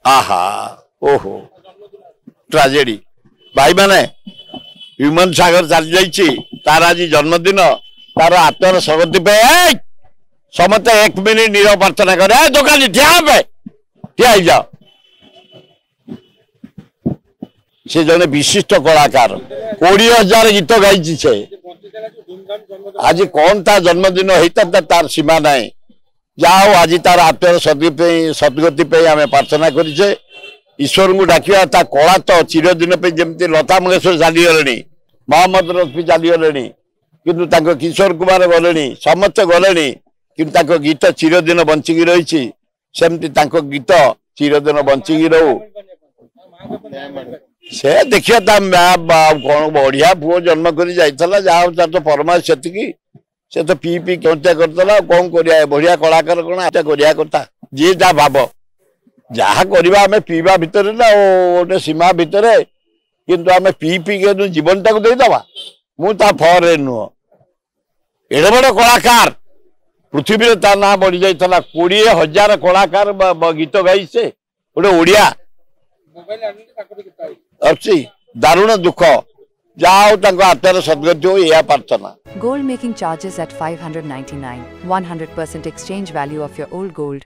आहा ओहो ट्राजेडी भाई माने ह्यूमन सागर चली जाइए तार आज जन्मदिन तार आत्मार सगति पे समस्ते 1 मिनिट नीरव प्रार्थना करे दोकानी ठिया जाओ से जने विशिष्ट कलाकार 20,000 गीत गाई से आज कौन ता जन्मदिन होता तार सीमा नाई जाओ आज तार आत्मार सदगति पे आम प्रार्थना करें ईश्वर को डाकिया ता कला तो चिरदिन पे जमती लता मंगेशकर चलीगले मोहम्मद रफी चलीगले किंतु किशोर कुमार गले समस्ते गले कि गीत चिरदिन बंचिकी रही सेमती गीत चिरदिन बंचिकी रो से देखिए कौन बढ़िया पुओ जन्म कर तार तो फरमाइश से तो पी पी क्या करता कौन कर बढ़िया कलाकार कौन करा कथा जी जा भाव जहा करवा आम पीवा भितर ना गोटे सीमा भितर किंतु आम पी पी के जीवन टाक देदबा मुझा फरे नुह एड़े बड़ कलाकार पृथ्वी में तार ना बढ़ी जाता 20,000 कलाकार गीत गाई से गोटे ओडिया अच्छी दारुण दुख जाओ आत्मार सदगति हो यह प्रार्थना Gold making charges at 599. 100% exchange value of your old gold.